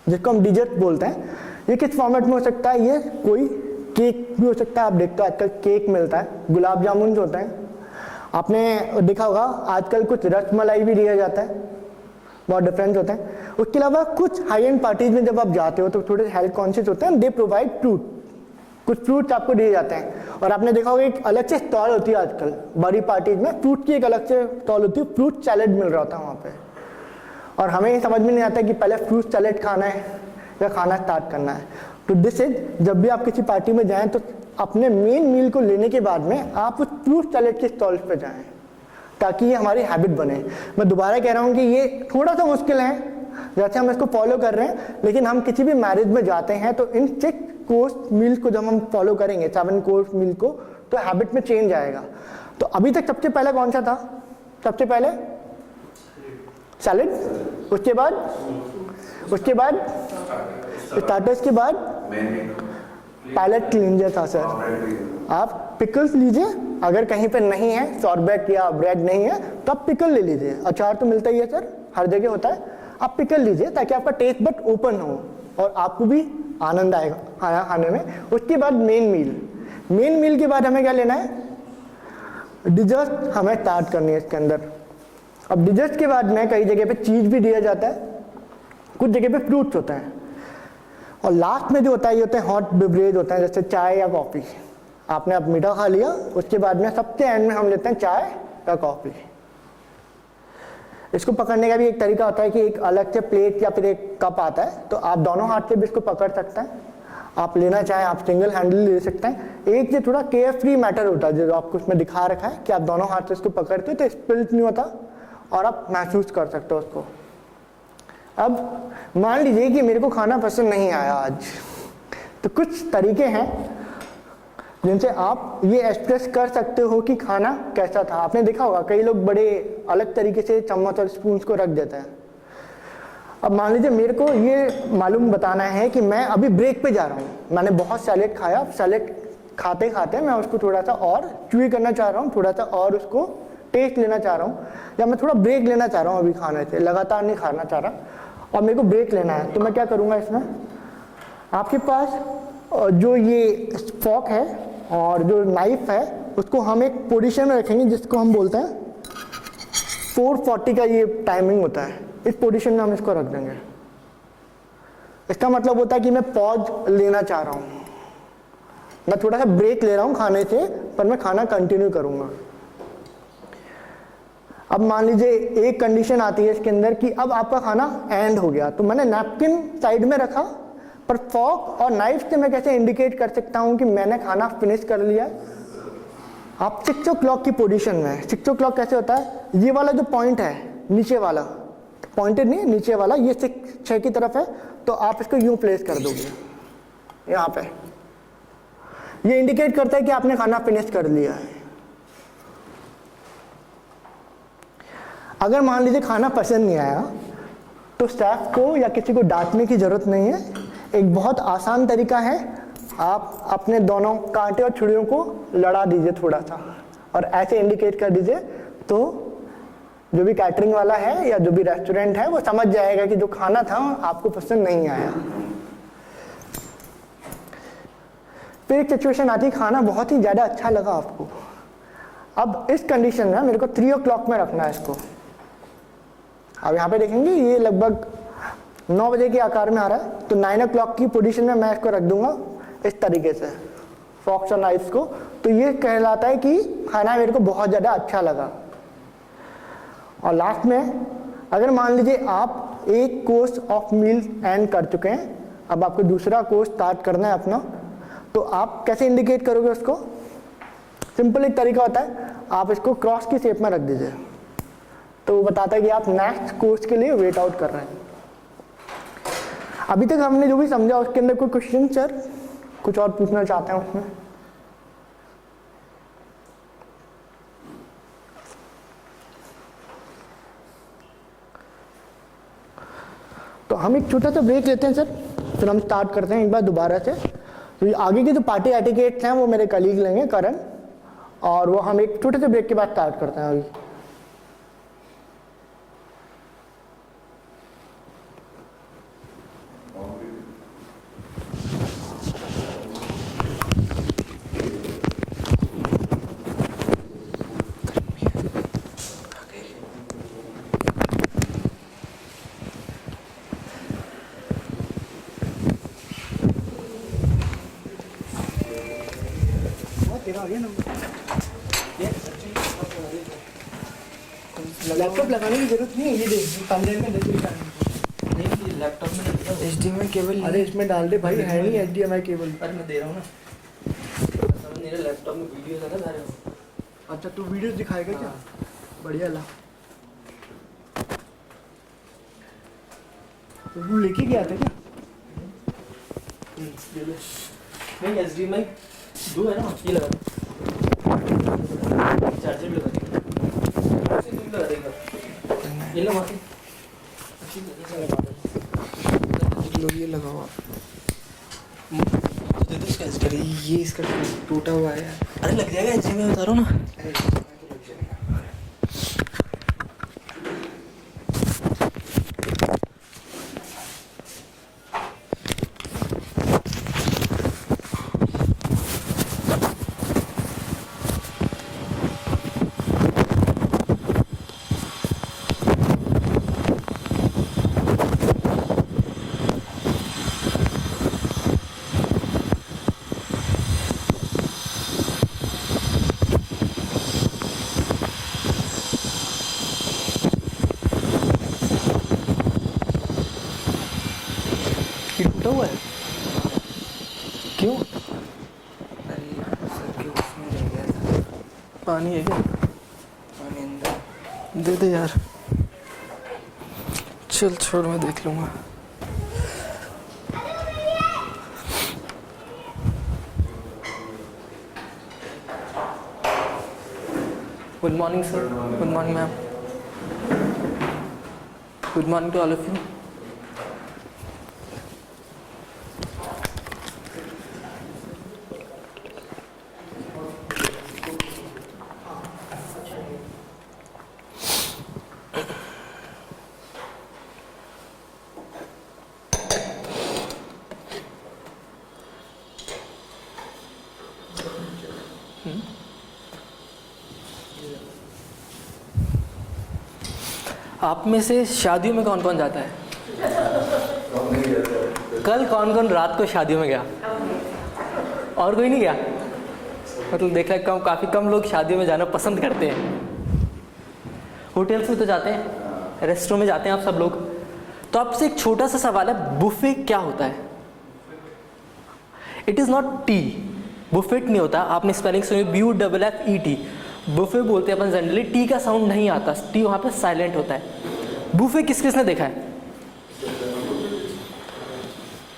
जिसको हम डिजर्ट बोलते हैं, ये किस फॉर्मेट में हो सकता है, ये कोई केक भी हो सकता है। आप देखते हो आजकल केक मिलता है, गुलाब जामुन जो होते हैं, आपने देखा होगा आजकल कुछ रसमलाई भी दिया जाता है, बहुत डिफरेंस होते हैं। उसके अलावा कुछ हाई एंड पार्टीज में जब आप जाते हो तो थोड़े हेल्थ कॉन्शियस होते हैं, दे प्रोवाइड फ्रूट, कुछ फ्रूट्स आपको दिए जाते हैं। और आपने देखा होगा एक अलग से स्टॉल होती है आजकल बड़ी पार्टीज में, फ्रूट की एक अलग से स्टॉल होती है, फ्रूट सैलेड मिल रहा होता है वहाँ पे। और हमें ये समझ में नहीं आता कि पहले फ्रूट सैलेड खाना है या खाना स्टार्ट करना है। तो दिस इज, जब भी आप किसी पार्टी में जाएं तो अपने मेन मील को लेने के बाद में आप उस फ्रूट सैलेड के स्टॉल्स पे जाएं, ताकि ये हमारी हैबिट बने। मैं दोबारा कह रहा हूँ कि ये थोड़ा सा मुश्किल है, जैसे हम इसको फॉलो कर रहे हैं, लेकिन हम किसी भी मैरिज में जाते हैं तो इन 6 कोर्स मील्स को जब हम फॉलो करेंगे, 7 कोर्स मील को, तो हैबिट में चेंज आएगा। तो अभी तक सबसे पहले कौन सा था, सबसे पहले सैलेड, उसके बाद स्टार्टर्स के बाद पैलेट क्लींजर था सर। आप पिकल्स लीजिए, अगर कहीं पे नहीं है सॉर्बेट या ब्रेड नहीं है तो आप पिकल ले लीजिए। अचार तो मिलता ही है सर, हर जगह होता है, आप पिकल लीजिए ताकि आपका टेस्ट बट ओपन हो और आपको भी आनंद आएगा खाना खाने में। उसके बाद मेन मील के बाद हमें क्या लेना है, डिजर्ट हमें स्टार्ट करनी है इसके अंदर। अब डिजर्ट के बाद में कई जगह पे चीज़ भी दिया जाता है, कुछ जगह पे फ्रूट्स होते हैं, और लास्ट में जो होता है ये होते हैं हॉट बेवरेज होते हैं, जैसे चाय या कॉफ़ी। आपने अब मीठा खा लिया, उसके बाद में सबसे एंड में हम लेते हैं चाय या कॉफ़ी। इसको पकड़ने का भी एक तरीका होता है कि एक अलग से प्लेट या फिर एक कप आता है, तो आप दोनों हाथ से भी इसको पकड़ सकते हैं। आप लेना चाहें आप सिंगल हैंडल ले सकते हैं। एक ये थोड़ा केयर फ्री मैटर होता है जो आपको उसमें दिखा रखा है कि आप दोनों हाथ से इसको पकड़ते हो तो स्पिल्ट नहीं होता और आप महसूस कर सकते हो उसको। अब मान लीजिए कि मेरे को खाना पसंद नहीं आया आज, तो कुछ तरीके हैं जिनसे आप ये एक्सप्रेस कर सकते हो कि खाना कैसा था। आपने देखा होगा कई लोग बड़े अलग तरीके से चम्मच और स्पून को रख देते हैं। अब मान लीजिए मेरे को ये मालूम बताना है कि मैं अभी ब्रेक पे जा रहा हूँ, मैंने बहुत सैलेड खाया, अब सैलेड खाते खाते मैं उसको थोड़ा सा और च्यूई करना चाह रहा हूँ, थोड़ा सा और उसको टेस्ट लेना चाह रहा हूँ, या मैं थोड़ा ब्रेक लेना चाह रहा हूँ अभी खाने से, लगातार नहीं खाना चाह रहा और मेरे को ब्रेक लेना है, तो मैं क्या करूँगा इसमें, आपके पास जो ये फॉर्क है और जो नाइफ है उसको हम एक पोजीशन में रखेंगे जिसको हम बोलते हैं 440 का ये टाइमिंग होता है, इस पोजीशन में हम इसको रख देंगे। इसका मतलब होता है कि मैं पॉज लेना चाह रहा हूँ, मैं थोड़ा सा ब्रेक ले रहा हूँ खाने से, पर मैं खाना कंटिन्यू करूँगा। अब मान लीजिए एक कंडीशन आती है इसके अंदर कि अब आपका खाना एंड हो गया, तो मैंने नैपकिन साइड में रखा, पर फॉर्क और नाइफ से मैं कैसे इंडिकेट कर सकता हूँ कि मैंने खाना फिनिश कर लिया। आप 6 o'clock की पोजीशन में, 6 o'clock कैसे होता है, ये वाला जो पॉइंट है नीचे वाला, पॉइंटेड नहीं नीचे वाला, ये 6 की तरफ है, तो आप इसको यूं प्लेस कर दोगे यहाँ पे, ये इंडिकेट करता है कि आपने खाना फिनिश कर लिया है। अगर मान लीजिए खाना पसंद नहीं आया तो स्टाफ को या किसी को डांटने की जरूरत नहीं है, एक बहुत आसान तरीका है, आप अपने दोनों कांटे और छुरियों को लड़ा दीजिए थोड़ा सा और ऐसे इंडिकेट कर दीजिए, तो जो भी कैटरिंग वाला है या जो भी रेस्टोरेंट है वो समझ जाएगा कि जो खाना था आपको पसंद नहीं आया। फिर एक सिचुएशन आती है खाना बहुत ही ज़्यादा अच्छा लगा आपको, अब इस कंडीशन में मेरे को 3 o'clock में रखना है इसको। अब यहाँ पे देखेंगे ये लगभग 9 बजे के आकार में आ रहा है, तो 9 o'clock की पोजीशन में मैं इसको रख दूंगा इस तरीके से फॉक्स और नाइफ्स को, तो ये कहलाता है कि खाना मेरे को बहुत ज़्यादा अच्छा लगा। और लास्ट में अगर मान लीजिए आप एक कोर्स ऑफ मील एंड कर चुके हैं, अब आपको दूसरा कोर्स स्टार्ट करना है अपना, तो आप कैसे इंडिकेट करोगे उसको, सिंपल एक तरीका होता है, आप इसको क्रॉस की शेप में रख दीजिए, तो वो बताता है कि आप नेक्स्ट कोर्स के लिए वेट आउट कर रहे हैं। अभी तक हमने जो भी समझा उसके अंदर कोई क्वेश्चन सर, कुछ और पूछना चाहते हैं उसमें? तो हम एक छोटा सा ब्रेक लेते हैं सर, फिर हम स्टार्ट करते हैं एक बार दोबारा से। तो आगे के जो पार्टी एटिकेट्स हैं वो मेरे कलीग लेंगे करण, और वो हम एक छोटे से ब्रेक के बाद स्टार्ट करते हैं अभी। लैपटॉप लगाने की जरूरत नहीं है, ये देख पंद्रह में नहीं लैपटॉप में HDMI केबल, अरे इसमें डाल दे भाई, है नहीं HDMI केबल। अरे मैं दे रहा हूँ ना, मेरे लैपटॉप में वीडियो है ना सारे। अच्छा तू वीडियोस दिखाएगा क्या? बढ़िया ला, तो लेके गया था क्या? नहीं HDMI 2 है ना, ये लगा चार्जर भी लगा देगा, ये लगा के ये लगाओ आप, दे दो स्केच कर, ये इसका टूटा हुआ है। अरे लग जाएगा HDMI, बता रहा हूँ ना। टूटा हुआ है? क्यों? अरे सर के उसमें रह गया था, पानी है क्या? पानी अंदर। दे दे यार। चल छोड़, मैं देख लूँगा। Good morning sir. Good morning ma'am. Good morning to all of you. आप में से शादियों में कौन कौन जाता है? कल कौन कौन रात को शादियों में गया? और कोई नहीं गया? मतलब देखा है कम, काफ़ी कम लोग शादियों में जाना पसंद करते हैं। होटल्स में तो जाते हैं, रेस्टोरेंट में जाते हैं आप सब लोग। तो आपसे एक छोटा सा सवाल है, बुफे क्या होता है? It is not T, Buffett नहीं होता। आपने स्पेलिंग सुनी, BUFFET। बुफे बोलते हैं अपन जनरली, टी का साउंड नहीं आता, टी वहाँ पे साइलेंट होता है। बुफे किस किसने देखा है?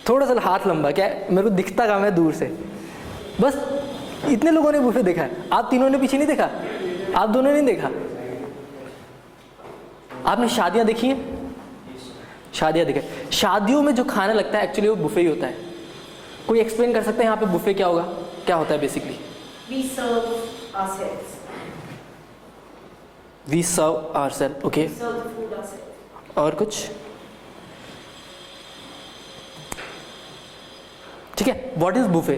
थोड़ा सा हाथ लंबा, क्या मेरे को दिखता कहाँ है दूर से, बस इतने लोगों ने बुफे देखा है। आप तीनों ने पीछे नहीं देखा? आप दोनों ने नहीं देखा? आपने शादियां देखी हैं? शादियां देखा। शादियों में जो खाना लगता है एक्चुअली वो बुफे ही होता है। कोई एक्सप्लेन कर सकते हैं यहाँ पे बुफे क्या होगा, क्या होता है basically? We serve ourselves. We serve ourself, okay. We serve the food ourselves. और कुछ? ठीक है, व्हाट इज बुफे?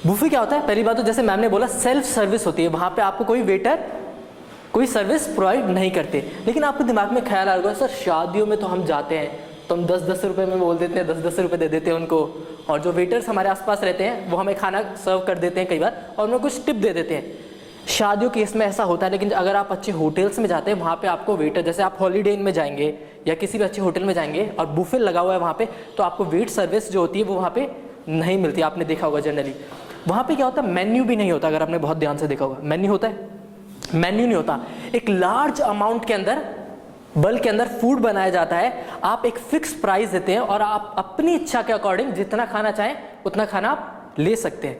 बुफे क्या होता है? पहली बात तो जैसे मैम ने बोला, सेल्फ सर्विस होती है। वहां पे आपको कोई वेटर कोई सर्विस प्रोवाइड नहीं करते। लेकिन आपके दिमाग में ख्याल आ रहा होगा, सर शादियों में तो हम जाते हैं तो हम 10-10 रुपये में बोल देते हैं, 10-10 रुपये दे देते हैं उनको, और जो वेटर्स हमारे आसपास रहते हैं वो हमें खाना सर्व कर देते हैं कई बार, और उन्हें कुछ टिप दे देते हैं। शादियों के केस में ऐसा होता है। लेकिन अगर आप अच्छे होटल्स में जाते हैं, वहाँ पे आपको वेटर, जैसे आप हॉलीडे इन में जाएंगे या किसी भी अच्छे होटल में जाएंगे और बुफे लगा हुआ है वहाँ पे, तो आपको वेट सर्विस जो होती है वो वहाँ पे नहीं मिलती। आपने देखा होगा जनरली वहाँ पे क्या होता है, मेन्यू भी नहीं होता। अगर आपने बहुत ध्यान से देखा होगा, मेन्यू होता है? मेन्यू नहीं होता। एक लार्ज अमाउंट के अंदर, बल्क के अंदर फूड बनाया जाता है। आप एक फिक्स प्राइस देते हैं और आप अपनी इच्छा के अकॉर्डिंग जितना खाना चाहें उतना खाना आप ले सकते हैं।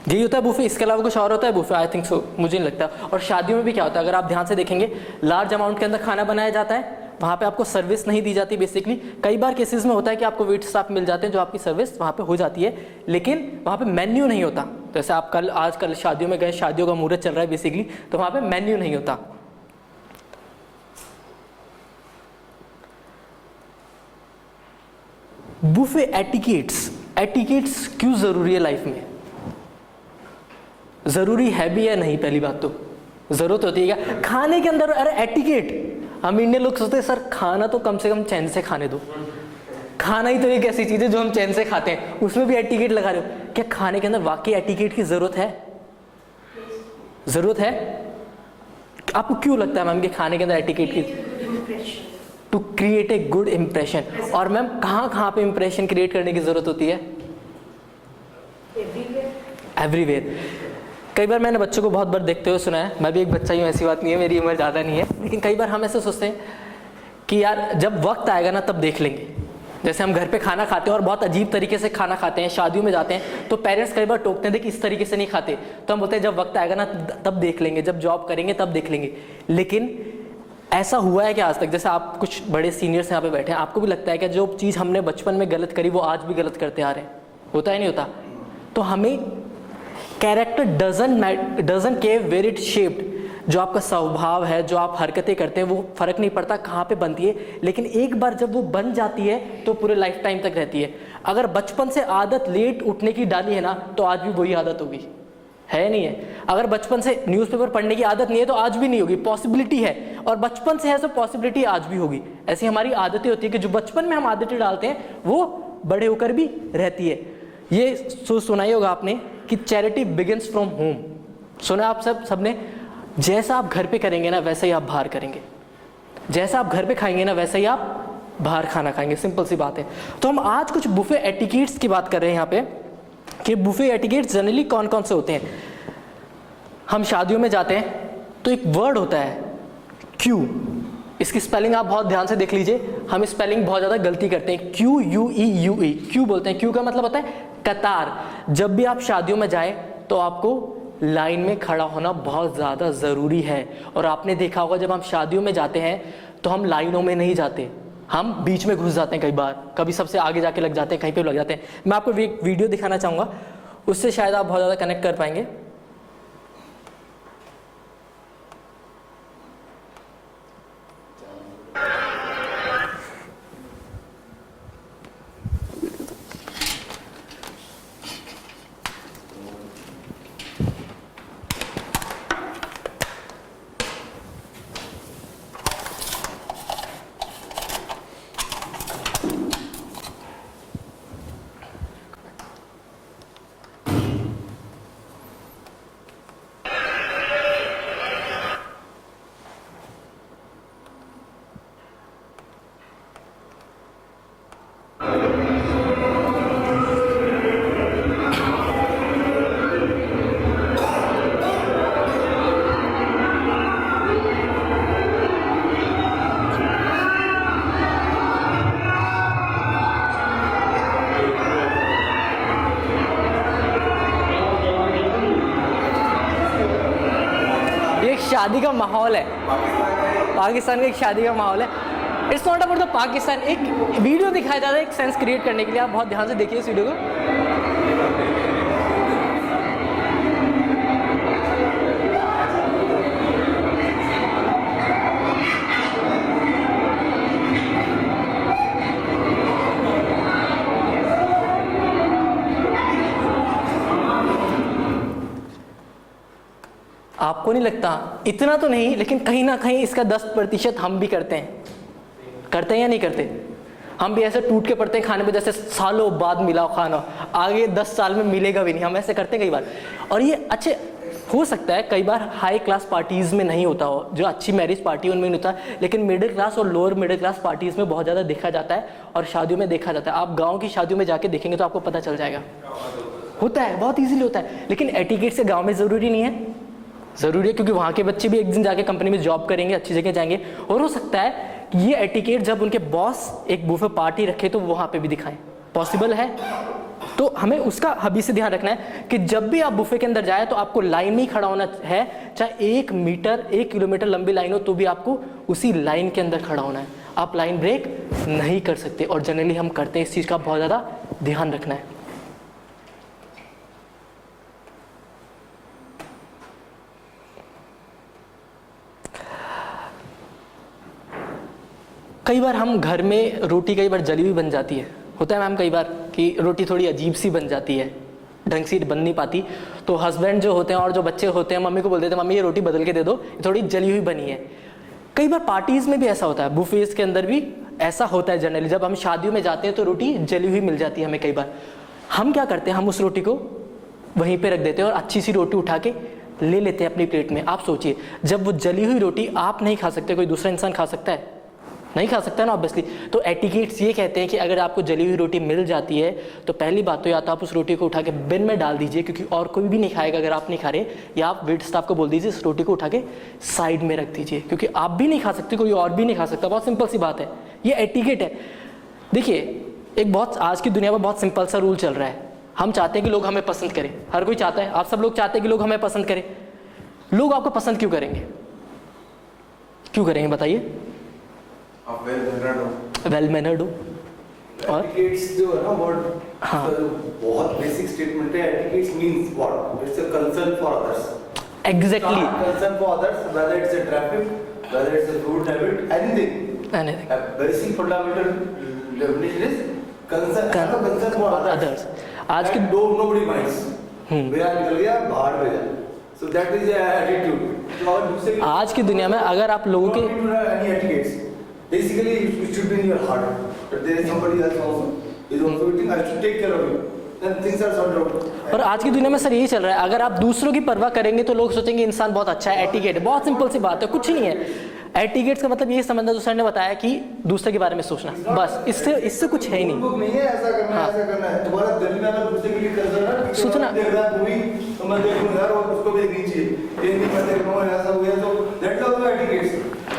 यही होता है बुफे। इसके अलावा कुछ और होता है बुफे? आई थिंक सो, मुझे नहीं लगता। और शादियों में भी क्या होता है, अगर आप ध्यान से देखेंगे, लार्ज अमाउंट के अंदर खाना बनाया जाता है, वहाँ पे आपको सर्विस नहीं दी जाती बेसिकली। कई बार केसेस में होता है कि आपको वेट स्टाफ मिल जाते हैं जो आपकी सर्विस वहाँ पे हो जाती है, लेकिन वहाँ पे मेन्यू नहीं होता। जैसे आप आजकल शादियों में गए, शादियों का मुहूर्त चल रहा है बेसिकली, तो वहाँ पे मेन्यू नहीं होता। बुफे एटिकेट्स क्यों जरूरी है लाइफ में? जरूरी है भी या नहीं? पहली बात तो जरूरत होती है क्या खाने के अंदर? अरे एटिकेट, हम इंडियन लोग सोचते हैं सर खाना तो कम से कम चैन से खाने दो। खाना ही तो एक ऐसी चीज है जो हम चैन से खाते हैं, उसमें भी एटिकेट लगा रहे हो। क्या खाने के अंदर वाकई एटिकेट की जरूरत है? जरूरत है? आपको क्यों लगता है मैम कि खाने के अंदर एटिकेट की? To create a good impression. और मैम कहाँ पे इम्प्रेशन क्रिएट करने की जरूरत होती है? एवरीवेयर। कई बार मैंने बच्चों को बहुत बार देखते हुए सुना है, मैं भी एक बच्चा ही हूँ, ऐसी बात नहीं है, मेरी उम्र ज़्यादा नहीं है, लेकिन कई बार हम ऐसे सोचते हैं कि यार जब वक्त आएगा ना तब देख लेंगे। जैसे हम घर पे खाना खाते हैं और बहुत अजीब तरीके से खाना खाते हैं, शादियों में जाते हैं तो पेरेंट्स कई बार टोकते हैं देख इस तरीके से नहीं खाते, तो हम बोलते हैं जब वक्त आएगा ना तब देख लेंगे, जब जॉब करेंगे तब देख लेंगे। लेकिन ऐसा हुआ है कि आज तक, जैसे आप कुछ बड़े सीनियर्स यहाँ पे बैठे हैं, आपको भी लगता है कि जो चीज़ हमने बचपन में गलत करी वो आज भी गलत करते आ रहे हैं? होता है नहीं होता? तो हमें character doesn't care where it shaped. जो आपका स्वभाव है, जो आप हरकतें करते हैं, वो फर्क नहीं पड़ता कहाँ पे बनती है, लेकिन एक बार जब वो बन जाती है तो पूरे लाइफ टाइम तक रहती है। अगर बचपन से आदत लेट उठने की डाली है ना तो आज भी वही आदत होगी, है नहीं है? अगर बचपन से न्यूज़पेपर पढ़ने की आदत नहीं है तो आज भी नहीं होगी, पॉसिबिलिटी है। और बचपन से है तो पॉसिबिलिटी आज भी होगी। ऐसी हमारी आदतें होती है कि जो बचपन में हम आदतें डालते हैं वो बड़े होकर भी रहती है। ये सुना ही होगा आपने कि चैरिटी बिगिंस फ्रॉम होम। सुना आप सबने? जैसा आप घर पे करेंगे ना वैसा ही आप बाहर करेंगे, जैसा आप घर पे खाएंगे ना वैसा ही आप बाहर खाना खाएंगे, सिंपल सी बात है। तो हम आज कुछ बुफे एटिकेट्स की बात कर रहे हैं यहाँ पे कि बुफे एटिकेट्स जनरली कौन कौन से होते हैं। हम शादियों में जाते हैं तो एक वर्ड होता है क्यू, इसकी स्पेलिंग आप बहुत ध्यान से देख लीजिए, हम स्पेलिंग बहुत ज़्यादा गलती करते हैं। QUEUE क्यू बोलते हैं। क्यू का मतलब होता है कतार। जब भी आप शादियों में जाएं तो आपको लाइन में खड़ा होना बहुत ज़्यादा ज़रूरी है। और आपने देखा होगा जब हम शादियों में जाते हैं तो हम लाइनों में नहीं जाते, हम बीच में घुस जाते हैं कई बार, कभी सबसे आगे जाके लग जाते हैं, कहीं पे लग जाते हैं। मैं आपको एक वीडियो दिखाना चाहूँगा, उससे शायद आप बहुत ज़्यादा कनेक्ट कर पाएंगे। शादी का माहौल है, पाकिस्तान का एक शादी का माहौल है। It's not about the Pakistan. एक वीडियो दिखाया जा रहा है एक सेंस क्रिएट करने के लिए, आप बहुत ध्यान से देखिए इस वीडियो को। आपको नहीं लगता, इतना तो नहीं लेकिन कहीं ना कहीं इसका 10% हम भी करते हैं या नहीं करते? हम भी ऐसे टूट के पड़ते हैं खाने पे जैसे सालों बाद मिला खाना, आगे 10 साल में मिलेगा भी नहीं, हम ऐसे करते हैं कई बार। और ये अच्छे हो सकता है कई बार हाई क्लास पार्टीज़ में नहीं होता हो, जो अच्छी मैरिज पार्टी उनमें नहीं होता, लेकिन मिडिल क्लास और लोअर मिडिल क्लास पार्टीज़ में बहुत ज़्यादा देखा जाता है और शादियों में देखा जाता है। आप गाँव की शादियों में जाके देखेंगे तो आपको पता चल जाएगा, होता है, बहुत ईजिली होता है। लेकिन एटिकेट से गाँव में ज़रूरी नहीं है, ज़रूरी है क्योंकि वहाँ के बच्चे भी एक दिन जाके कंपनी में जॉब करेंगे, अच्छी जगह जाएंगे, और हो सकता है कि ये एटिकेट जब उनके बॉस एक बुफे पार्टी रखे तो वहाँ पे भी दिखाएं, पॉसिबल है। तो हमें उसका हबी से ध्यान रखना है कि जब भी आप बुफे के अंदर जाए तो आपको लाइन में ही खड़ा होना है, चाहे 1 मीटर 1 किलोमीटर लंबी लाइन हो तो भी आपको उसी लाइन के अंदर खड़ा होना है। आप लाइन ब्रेक नहीं कर सकते, और जनरली हम करते हैं, इस चीज़ का बहुत ज़्यादा ध्यान रखना है। कई बार हम घर में रोटी कई बार जली हुई बन जाती है, होता है मैम कई बार कि रोटी थोड़ी अजीब सी बन जाती है, ढंग से बन नहीं पाती, तो हस्बैंड जो होते हैं और जो बच्चे होते हैं मम्मी को बोल देते हैं मम्मी ये रोटी बदल के दे दो, थोड़ी जली हुई बनी है। कई बार पार्टीज़ में भी ऐसा होता है, बुफेज के अंदर भी ऐसा होता है। जनरली जब हम शादियों में जाते हैं तो रोटी जली हुई मिल जाती है हमें कई बार। हम क्या करते हैं, हम उस रोटी को वहीं पर रख देते हैं और अच्छी सी रोटी उठा के ले लेते हैं अपनी प्लेट में। आप सोचिए जब वो जली हुई रोटी आप नहीं खा सकते, कोई दूसरा इंसान खा सकता है? नहीं खा सकता ना ऑब्वियसली। तो एटिकेट्स ये कहते हैं कि अगर आपको जली हुई रोटी मिल जाती है तो पहली बात तो या तो आप उस रोटी को उठा के बिन में डाल दीजिए, क्योंकि और कोई भी नहीं खाएगा अगर आप नहीं खा रहे, या आप वेट स्टाफ को बोल दीजिए इस रोटी को उठा के साइड में रख दीजिए, क्योंकि आप भी नहीं खा सकते, कोई और भी नहीं खा सकता। बहुत सिंपल सी बात है, ये एटिकेट है। देखिए एक बहुत आज की दुनिया में बहुत सिंपल सा रूल चल रहा है, हम चाहते हैं कि लोग हमें पसंद करें, हर कोई चाहता है, आप सब लोग चाहते हैं कि लोग हमें पसंद करें। लोग आपको पसंद क्यों करेंगे, क्यों करेंगे बताइए? आप वेल मैनर्ड हो। और एटिकेट्स जो है ना वर्ड, हाँ, बहुत बेसिक स्टेटमेंट है। Etiquettes means what? It's a concern for others. Exactly, concern for others, whether it's a traffic, whether it's a food habit, anything. A basic fundamental definition is concern for others. आज की nobody minds. मेरा निकल गया बाहर भेजा, so that is a attitude. तो अगर दूसरे आज की दुनिया में अगर आप लोगों के any etiquettes, basically it should be in your heart. But there is somebody else also is also waiting. I should take care of you. Then things are sorted out. और आज की दुनिया में सर यही चल रहा है, अगर आप दूसरों की परवाह करेंगे तो लोग सोचेंगे इंसान बहुत अच्छा है, एटिकेट है। बहुत सिंपल सी बात है, कुछ नहीं है। एटिकेट्स का मतलब ये समझना जो सर ने बताया कि दूसरे के बारे में सोचना, बस इससे कुछ है ही नहीं। नहीं है ऐसा करना हाँ। ऐसा करना है। तुम्हारा दिल में अगर दूसरे के लिए कर रहा है सोचना। देख रहा है मूवी तो मैं देखूंगा यार और उसको भी देखनी चाहिए, ये नहीं मैं देख रहा हूं ऐसा हो गया तो दैट इज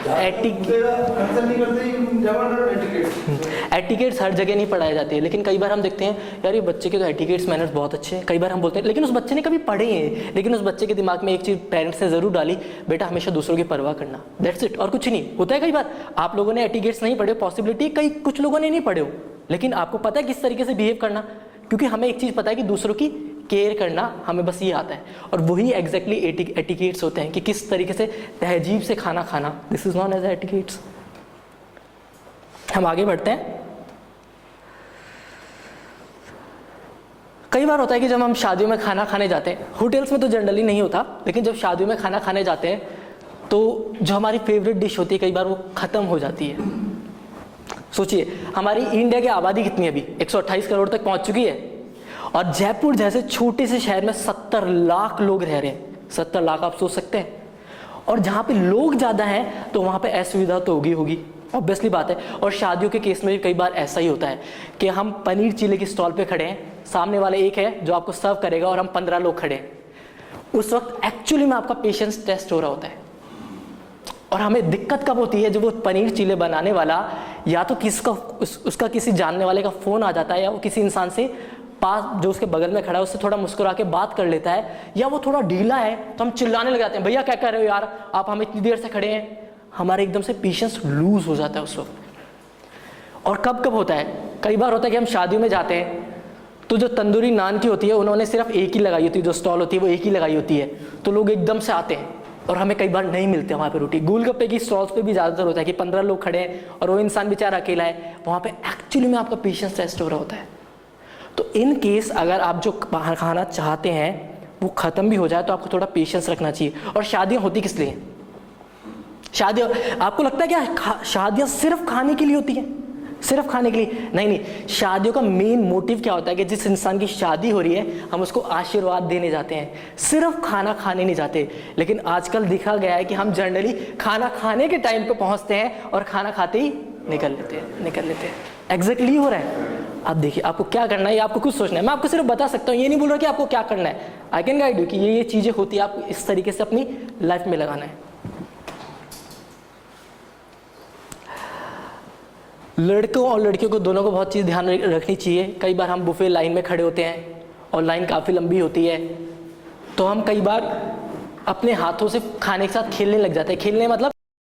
एटिकेट्स। कंसर्न नहीं करते जबरदस्त एटिकेट्स। एटिकेट्स हर जगह नहीं पढ़ाई जाती है, लेकिन कई बार हम देखते हैं यार ये बच्चे के तो एटिकेट्स मैनर्स बहुत अच्छे हैं, कई बार हम बोलते हैं लेकिन उस बच्चे ने कभी पढ़े हैं, लेकिन उस बच्चे के दिमाग में एक चीज़ पेरेंट्स ने ज़रूर डाली, बेटा हमेशा दूसरों की परवाह करना, दैट्स इट, और कुछ नहीं होता है। कई बार आप लोगों ने एटिकेट्स नहीं पढ़े, पॉसिबिलिटी कई कुछ लोगों ने नहीं पढ़े हो, लेकिन आपको पता है किस तरीके से बिहेव करना, क्योंकि हमें एक चीज़ पता है कि दूसरों की केयर करना हमें बस ये आता है, और वही एग्जैक्टली एटिकेट्स होते हैं कि किस तरीके से तहजीब से खाना खाना, this is known as etiquettes. हम आगे बढ़ते हैं। कई बार होता है कि जब हम शादियों में खाना खाने जाते हैं, होटल्स में तो जनरली नहीं होता, लेकिन जब शादियों में खाना खाने जाते हैं तो जो हमारी फेवरेट डिश होती है कई बार वो ख़त्म हो जाती है। सोचिए हमारी इंडिया की आबादी कितनी है अभी, 128 करोड़ तक पहुंच चुकी है, और जयपुर जैसे छोटे से शहर में 70 लाख लोग रह रहे हैं। 70 लाख आप सोच सकते हैं, और जहाँ पे लोग ज़्यादा हैं तो वहाँ पे असुविधा तो होगी ऑब्वियसली बात है। और शादियों के केस में भी कई बार ऐसा ही होता है कि हम पनीर चिल्ली की स्टॉल पे खड़े हैं, सामने वाला एक है जो आपको सर्व करेगा और हम 15 लोग खड़े हैं। उस वक्त एक्चुअली में आपका पेशेंस टेस्ट हो रहा होता है, और हमें दिक्कत कब होती है जब वो पनीर चिल्ली बनाने वाला या तो उसका किसी जानने वाले का फ़ोन आ जाता है, या वो किसी इंसान से पास जो उसके बगल में खड़ा है उससे थोड़ा मुस्कुरा के बात कर लेता है, या वो थोड़ा ढीला है तो हम चिल्लाने लग जाते हैं, भैया क्या कर रहे हो यार, आप हम इतनी देर से खड़े हैं। हमारे एकदम से पेशेंस लूज हो जाता है उस वक्त। और कब कब होता है, कई बार होता है कि हम शादियों में जाते हैं तो जो तंदूरी नान की होती है उन्होंने सिर्फ एक ही लगाई होती है, जो स्टॉल होती है वो एक ही लगाई होती है, तो लोग एकदम से आते हैं और हमें कई बार नहीं मिलते वहाँ पे रोटी। गोलगप्पे की स्टॉल्स पे भी ज़्यादातर होता है कि 15 लोग खड़े हैं और वो इंसान बेचारा अकेला है, वहाँ पे एक्चुअली में आपका पेशेंस टेस्ट हो रहा होता है। तो इन केस अगर आप जो बाहर खाना चाहते हैं वो ख़त्म भी हो जाए तो आपको थोड़ा पेशेंस रखना चाहिए। और शादियाँ होती किस लिए? शादियाँ, आपको लगता है क्या शादियाँ सिर्फ खाने के लिए होती हैं? सिर्फ खाने के लिए नहीं, शादियों का मेन मोटिव क्या होता है कि जिस इंसान की शादी हो रही है हम उसको आशीर्वाद देने जाते हैं, सिर्फ खाना खाने नहीं जाते। लेकिन आजकल देखा गया है कि हम जनरली खाना खाने के टाइम पे पहुंचते हैं और खाना खाते ही निकल लेते हैं। एग्जैक्टली हो रहा है। आप देखिए आपको क्या करना है, ये आपको कुछ सोचना है। मैं आपको सिर्फ बता सकता हूँ, ये नहीं बोल रहा कि आपको क्या करना है। आई कैन गाइड यू कि ये चीज़ें होती है, आपको इस तरीके से अपनी लाइफ में लगाना है। लड़कों और लड़कियों को दोनों को बहुत चीज़ ध्यान रखनी चाहिए। कई बार हम बुफे लाइन में खड़े होते हैं और लाइन काफ़ी लंबी होती है, तो हम कई बार अपने हाथों से खाने के साथ खेलने लग जाते हैं। खेलने मतलब